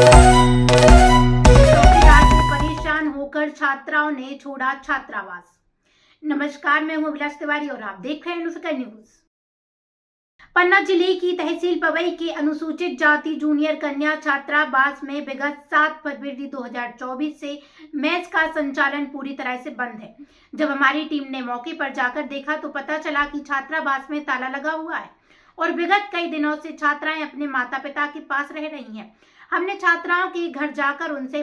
चौकीदार से परेशान होकर छात्राओं ने छोड़ा छात्रावास। नमस्कार, मैं हूं अभिलाष तिवारी और आप देख रहे हैं न्यूज़ न्यूज। पन्ना जिले की तहसील पवई के अनुसूचित जाति जूनियर कन्या छात्रावास में विगत 7 फरवरी 2024 से मेस का संचालन पूरी तरह से बंद है। जब हमारी टीम ने मौके पर जाकर देखा तो पता चला कि छात्रावास में ताला लगा हुआ है और विगत कई दिनों से छात्राएं अपने माता पिता के पास रह रही हैं। हमने छात्राओं के घर जाकर उनसे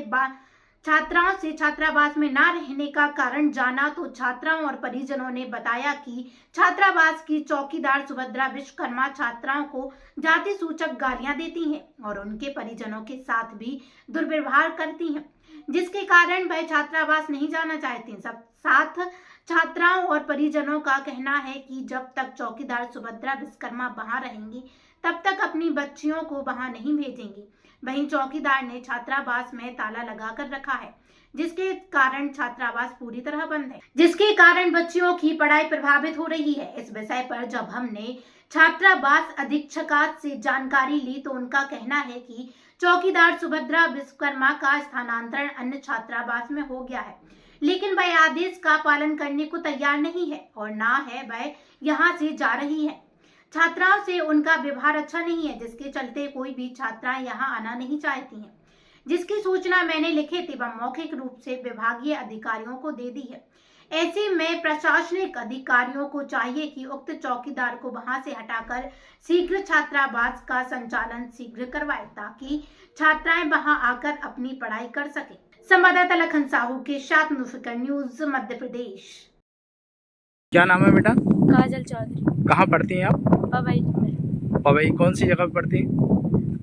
छात्राओं से छात्रावास में ना रहने का कारण जाना तो छात्राओं और परिजनों ने बताया कि छात्रावास की चौकीदार सुभद्रा विश्वकर्मा छात्राओं को जाति सूचक गालियां देती हैं और उनके परिजनों के साथ भी दुर्व्यवहार करती हैं, जिसके कारण वह छात्रावास नहीं जाना चाहती। सब साथ छात्राओं और परिजनों का कहना है कि जब तक चौकीदार सुभद्रा विश्वकर्मा वहां रहेंगी तब तक अपनी बच्चियों को वहां नहीं भेजेंगी। वहीं चौकीदार ने छात्रावास में ताला लगाकर रखा है, जिसके कारण छात्रावास पूरी तरह बंद है, जिसके कारण बच्चियों की पढ़ाई प्रभावित हो रही है। इस विषय पर जब हमने छात्रावास अधीक्षका से जानकारी ली तो उनका कहना है कि चौकीदार सुभद्रा विश्वकर्मा का स्थानांतरण अन्य छात्रावास में हो गया है, लेकिन वह आदेश का पालन करने को तैयार नहीं है और ना है वह यहाँ से जा रही है। छात्राओं से उनका व्यवहार अच्छा नहीं है, जिसके चलते कोई भी छात्राएं यहां आना नहीं चाहती हैं, जिसकी सूचना मैंने लिखित एवं मौखिक रूप से विभागीय अधिकारियों को दे दी है। ऐसे में प्रशासनिक अधिकारियों को चाहिए कि उक्त चौकीदार को वहां से हटाकर शीघ्र छात्रावास का संचालन शीघ्र करवाए ताकि छात्राएं वहां आकर अपनी पढ़ाई कर सके। संवाददाता लखन साहू के साथ नुफिकर न्यूज मध्य प्रदेश। क्या नाम है बेटा? काजल चौधरी। कहाँ पढ़ती हैं आप? पवई में। पवई कौन सी जगह पढ़ती हैं?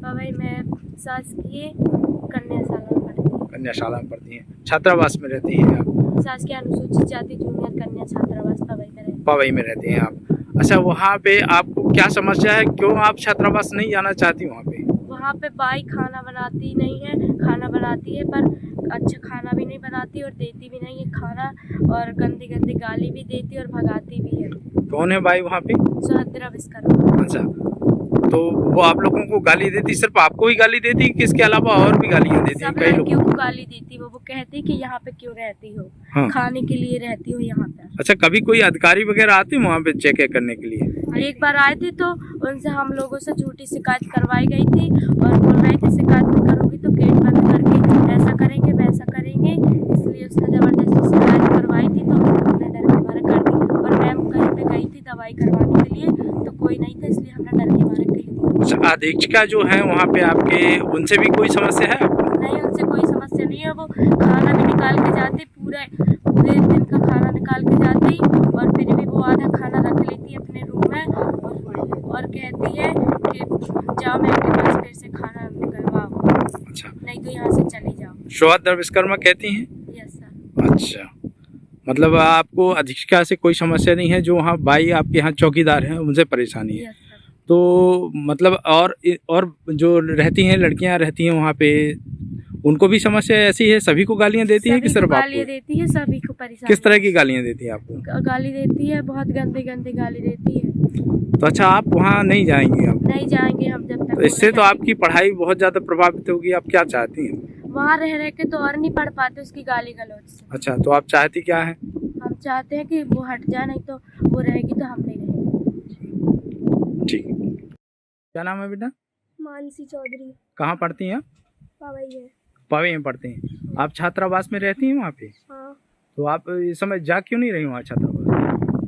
पवई में शासकीय कन्याशाला में पढ़ती हूँ। कन्याशाला में पढ़ती हैं। छात्रावास में रहती हैं आप? शासकीय अनुसूचित जाति जूनियर कन्या छात्रावास पवई में रहती। पवई में रहती हैं आप। अच्छा, वहाँ पे आपको क्या समस्या है, क्यों आप छात्रावास नहीं जाना चाहती वहाँ पे? वहाँ पे बाई खाना बनाती नहीं है, खाना बनाती है पर अच्छा खाना भी नहीं बनाती और देती भी नहीं है खाना, और गंदी गंदी गाली भी देती और भगाती भी है। कौन है बाई वहाँ पे? सुभद्रा विश्वकर्मा। अच्छा, तो वो आप लोगों को गाली देती, सिर्फ आपको ही गाली देती कि इसके अलावा और भी गालियाँ देती? सब कई लड़कियों लोग को गाली देती। वो कहती कि यहाँ पे क्यों रहती हो? हाँ। खाने के लिए रहती हो यहाँ पे। अच्छा, कभी कोई अधिकारी वगैरह आते वहाँ पे चेक करने के लिए? एक बार आए थे तो उनसे हम लोगों से झूठी शिकायत करवाई गई थी और बोल रहे थे शिकायत नहीं करोगी तो गेट बंद करके ऐसा करेंगे वैसा करेंगे, इसलिए उसने जबरदस्ती शिकायत करवाई थी तो हमने डर के मारे कर दी। और मैम कहीं पे गई थी दवाई करवाने के लिए तो कोई नहीं था, इसलिए हमने डर के मारे कह दी। अच्छा, अधीक्षिका जो है वहाँ पे आपके, उनसे भी कोई समस्या है? नहीं, उनसे कोई समस्या नहीं है। वो खाना भी निकाल के जाती, पूरे दिन का खाना निकाल के जाती और फिर भी वो आधा खाना रख लेती अपने रूम में और कहती है कि जाओ मैम के पास फिर से खाना निकलवाओ। अच्छा, नहीं तो यहाँ से चली जाओ। सुभद्रा विश्वकर्मा कहती हैं? Yes sir. अच्छा, मतलब आपको अधीक्षिका से कोई समस्या नहीं है, जो वहाँ बाई आपके यहाँ चौकीदार हैं उनसे परेशानी है? Yes sir. तो मतलब और जो रहती हैं लड़कियाँ रहती हैं वहाँ पे, उनको भी समस्या ऐसी है? सभी को गालियाँ देती हैं कि सिर्फ आपको? गालियाँ देती है, सभी को परेशान। किस तरह की गालियाँ देती हैं आपको? गाली देती है, बहुत गंदी गंदी गाली देती है। तो अच्छा, आप वहाँ नहीं जाएंगे? आप नहीं जाएंगे हम जब तक। तो इससे तो आपकी पढ़ाई बहुत ज़्यादा प्रभावित होगी। आप क्या चाहती हैं? वहाँ रह के तो और नहीं पढ़ पाते उसकी गाली गलौज से। अच्छा, तो आप चाहती क्या है? हम चाहते हैं कि वो हट जाए, नहीं तो वो रहेगी तो हम नहीं रहेंगे। ठीक। क्या नाम है बेटा? मानसी चौधरी। कहाँ पढ़ती हैं आप? पवई है। पवई में पढ़ती हैं। आप छात्रावास में रहती हैं वहाँ पे? हाँ। तो आप इस समय जा क्यों नहीं रही वहाँ छात्रावास?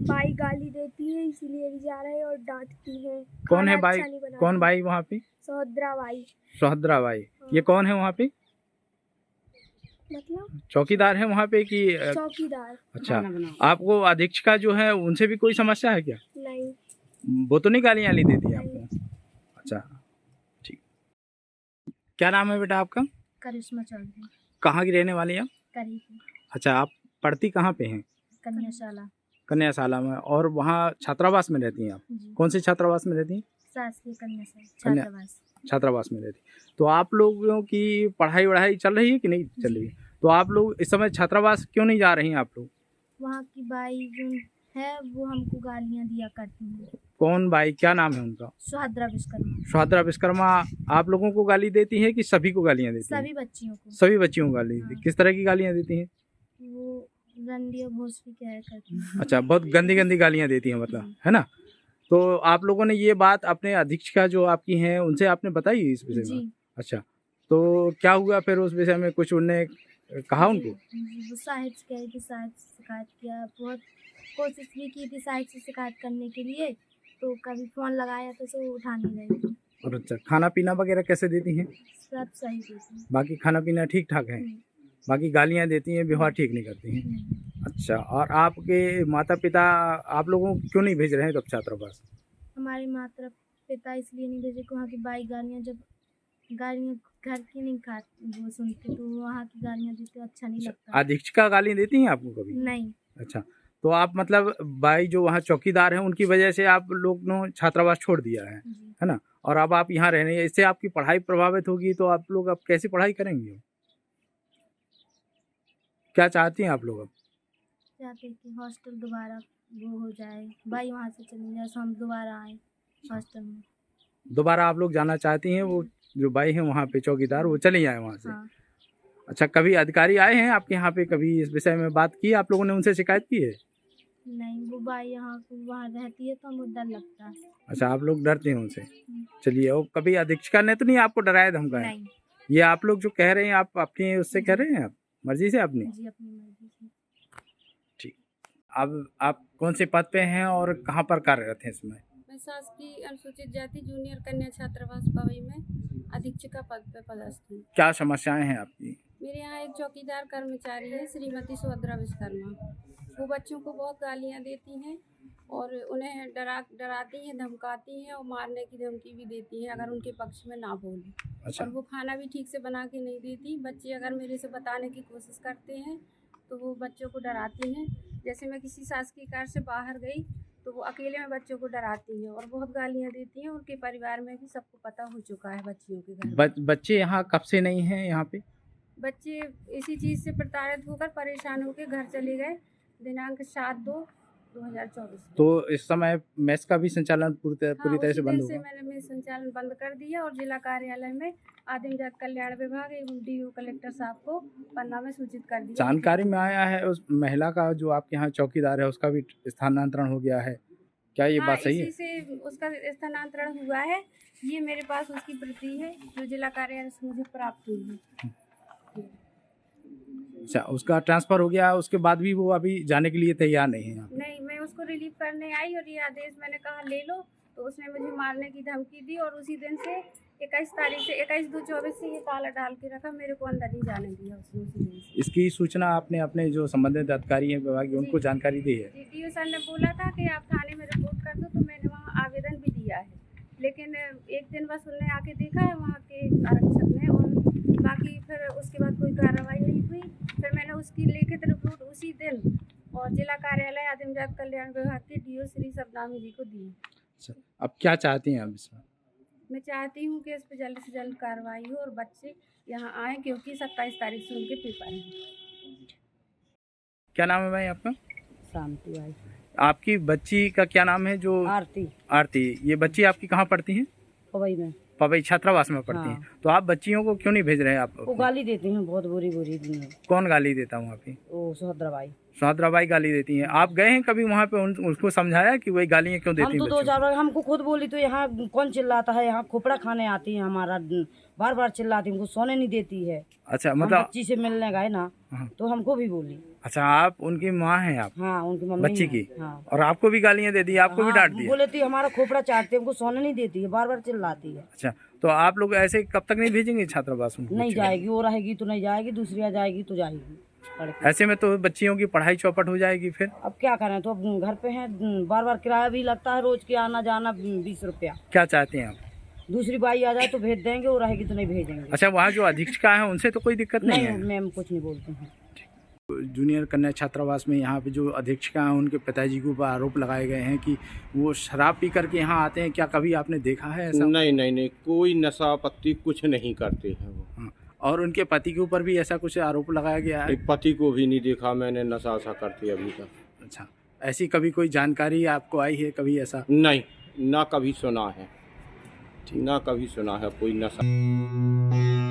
बाई गाली देती है इसलिए नहीं जा रहे और डांटती है। कौन है खाना बाई? अच्छा नहीं बनाती। कौन बाई वहाँ पे? सुभद्रा बाई। सुभद्रा बाई। ये कौन है वहाँ पे? मतलब चौकीदार है वहाँ पे कि? चौकीदार। अच्छा, आपको अधीक्षिका जो है उनसे भी कोई समस्या है क्या? नहीं। वो तो नहीं गालियाँ ली देती है नहीं। आपको? अच्छा, ठीक। क्या नाम है बेटा आपका? करिश्मा चौधरी। कहाँ की रहने वाली हैं आप? करी अच्छा, आप पढ़ती कहाँ पे हैं? कन्याशाला। कन्याशाला में। और वहाँ छात्रावास में रहती हैं आप? जी। कौन से छात्रावास में रहती हैं? शासकीय कन्याशाला छात्रावास। छात्रावास में रहती। तो आप लोगों की पढ़ाई चल रही है कि नहीं चल रही है? तो आप लोग इस समय छात्रावास क्यों नहीं जा रही हैं आप लोग? वहाँ की बाई जो है वो हमको गालियाँ दिया करती हैं। कौन भाई, क्या नाम है उनका? सुहाद्रा विश्वकर्मा। सुहाद्रा विश्वकर्मा आप लोगों को गाली देती है कि सभी को गालियाँ देती है? सभी बच्चियों को। सभी बच्चियों को गाली हाँ। किस तरह की गालियाँ देती हैं? वो रंडी और भोसड़ी क्या करती हैं। अच्छा, बहुत गंदी गंदी गालियाँ देती हैं मतलब, है ना? तो आप लोगों ने ये बात अपने अधीक्षिका जो आपकी हैं उनसे आपने बताई इस विषय में? जी। अच्छा, तो क्या हुआ फिर उस विषय में, कुछ उनने कहा उनको? वो साहिब से कह रही थी, साहिब से शिकायत किया, बहुत कोशिश भी की थी साहिब से शिकायत करने के लिए, तो कभी फ़ोन लगाया तो वो उठा नहीं रही। और अच्छा, खाना पीना वगैरह कैसे देती हैं? सब सही देती हैं। बाकी खाना पीना ठीक ठाक है? बाकी गालियाँ देती हैं, व्यवहार ठीक नहीं करती हैं? नहीं। अच्छा, और आपके माता पिता आप लोगों को क्यों नहीं भेज रहे हैं तब छात्रावास? हमारे माता पिता इसलिए नहीं भेजे कि वहाँ की बाई गालियाँ, जब गालियाँ घर की नहीं खाती वो सुनते तो वहाँ की गालियाँ देते अच्छा नहीं लगता। अधीक्षिका गाली देती हैं आपको कभी? नहीं। अच्छा, तो आप मतलब भाई जो वहाँ चौकीदार हैं उनकी वजह से आप लोग ने छात्रावास छोड़ दिया जी। है ना? और अब आप यहाँ रह रहे हैं, इससे आपकी पढ़ाई प्रभावित होगी, तो आप लोग अब कैसे पढ़ाई करेंगे? क्या चाहती हैं आप लोग अब? चाहते कि हॉस्टल दोबारा वो हो जाए, भाई वहाँ से चले जाए तो हम दोबारा आए हॉस्टल में। दोबारा आप लोग जाना चाहती हैं, वो जो भाई हैं वहाँ पे चौकीदार वो चले जाए वहाँ से? हाँ। अच्छा, कभी अधिकारी आए हैं आपके यहाँ पे, कभी इस विषय में बात की, आप लोगों ने उनसे शिकायत की है? नहीं, वो बाई यहाँ वहाँ रहती है तो हमको डर लगता है। अच्छा, आप लोग डरते हैं उनसे? चलिए, और कभी अधीक्षिका ने तो नहीं आपको डराया धमकाया? नहीं। ये आप लोग जो कह रहे हैं, आप अपनी उससे कह रहे हैं, आप मर्जी से अपनी? जी, अपनी मर्जी से। ठीक। अब आप कौन से पद पे हैं और कहाँ पर कार्यरत हैं इसमें? मैं शासकीय अनुसूचित जाति जूनियर कन्या छात्रावास पवई में अधीक्षिका पद पर पदस्थ हूँ। क्या समस्याएं हैं आपकी? मेरे यहाँ एक चौकीदार कर्मचारी है श्रीमती सुभद्रा विश्वकर्मा। वो बच्चों को बहुत गालियाँ देती हैं और उन्हें डराती हैं, धमकाती हैं और मारने की धमकी भी देती हैं अगर उनके पक्ष में ना बोले। अच्छा। और वो खाना भी ठीक से बना के नहीं देती। बच्चे अगर मेरे से बताने की कोशिश करते हैं तो वो बच्चों को डराती हैं। जैसे मैं किसी शासकीय कार्य से बाहर गई तो वो अकेले में बच्चों को डराती है और बहुत गालियाँ देती हैं। उनके परिवार में भी सबको पता हो चुका है बच्चियों के घर। बच्चे यहाँ कब से नहीं हैं यहाँ पे? बच्चे इसी चीज़ से प्रताड़ित होकर परेशान होकर घर चले गए दिनांक 7/2/2024। तो इस समय मेस का भी संचालन पूरी तरह से बंद होगा? मैंने मेस संचालन बंद कर दिया और जिला कार्यालय में आदिम जाति कल्याण विभाग एवं DO कलेक्टर साहब को पन्ना में सूचित कर दिया। जानकारी में आया है उस महिला का जो आपके यहाँ चौकीदार है उसका भी स्थानांतरण हो गया है, क्या ये बात सही है? इसी से उसका स्थानांतरण हुआ है। ये मेरे पास उसकी प्रति है जो जिला कार्यालय से मुझे प्राप्त हुई है। अच्छा, उसका ट्रांसफर हो गया, उसके बाद भी वो अभी जाने के लिए तैयार नहीं है यहाँ पे? नहीं, मैं उसको रिलीव करने आई और ये आदेश मैंने कहा ले लो तो उसने मुझे मारने की धमकी दी और उसी दिन से 21 तारीख से 21/2/24 से ये ताला डाल के रखा, मेरे को अंदर नहीं जाने दिया उसने उसी दिन से। इसकी सूचना आपने अपने जो संबंधित अधिकारी हैं विभाग के उनको जानकारी दी है? DO सर ने बोला था कि आप थाने में रिपोर्ट कर दो, तो मैंने वहाँ आवेदन भी दिया है, लेकिन एक दिन बस उन्होंने आके देखा है वहाँ के आरक्षक ने और बाकी फिर उसके बाद कोई कार्रवाई नहीं हुई। फिर मैंने उसकी लिखित रिपोर्ट उसी दिन और जिला कार्यालय आदिम जाति कल्याण विभाग के DO श्री सबनामी जी को दी। अच्छा, अब क्या चाहती हैं आप इसमें? मैं चाहती हूँ कि इस पर जल्द से जल्द कार्रवाई हो और बच्चे यहाँ आएँ क्योंकि 27 तारीख से उनके पेपर हैं। क्या नाम है भाई आपका? शांति भाई। आपकी बच्ची का क्या नाम है जो? आरती। आरती। ये बच्ची आपकी कहाँ पढ़ती हैं? पवई में। पवई छात्रावास में पढ़ती हैं। तो आप बच्चियों को क्यों नहीं भेज रहे हैं आप? वो गाली देती हैं बहुत बुरी बुरी दिन में। कौन गाली देता हूँ आपकी? वो सुभद्रा बाई। सुभद्रा बाई गाली देती हैं। आप गए हैं कभी वहाँ पे उसको समझाया कि वही गालियाँ क्यों देती हम हैं? तो 2-4 बार हमको खुद बोली तो यहाँ कौन चिल्लाता है, यहाँ खोपड़ा खाने आती है हमारा, बार बार चिल्लाती, हमको सोने नहीं देती है। अच्छा, हम मतलब बच्ची से मिलने गए ना तो हमको भी बोली। अच्छा, आप उनकी माँ हैं आप? हाँ, उनकी मम्मी बच्ची है। की? हाँ। और आपको भी गालियाँ दे दी, आपको भी डांट दिया? बोले थी हमारा खोपड़ा चाटते, हमको सोने नहीं देती है, बार बार चिल्लाती है। अच्छा, तो आप लोग ऐसे कब तक नहीं भेजेंगे छात्रावास में? नहीं जाएगी, वो रहेगी तो नहीं जाएगी, दूसरी आ जाएगी तो जाएगी। ऐसे में तो बच्चियों की पढ़ाई चौपट हो जाएगी फिर। अब क्या करें, तो अब घर पे हैं, बार बार किराया भी लगता है, रोज के आना जाना 20 रुपया। क्या चाहते हैं आप? दूसरी बाई आ जाए तो भेज देंगे, वो रहेगी तो नहीं भेजेंगे। अच्छा, वहाँ जो अधीक्षिका है उनसे तो कोई दिक्कत नहीं है? मैम कुछ नहीं बोलते हैं। जूनियर कन्या छात्रावास में यहाँ पे जो अधीक्षिका हैं उनके पिताजी के ऊपर आरोप लगाए गए हैं कि वो शराब पी करके यहाँ आते हैं, क्या कभी आपने देखा है ऐसा? नहीं, कोई नशा पत्ती कुछ नहीं करते हैं वो। हाँ। और उनके पति के ऊपर भी ऐसा कुछ आरोप लगाया गया है? एक पति को भी नहीं देखा मैंने नशा करते अभी तक। अच्छा, ऐसी कभी कोई जानकारी आपको आई है कभी ऐसा? नहीं, ना कभी सुना है, ना कभी सुना है कोई नशा।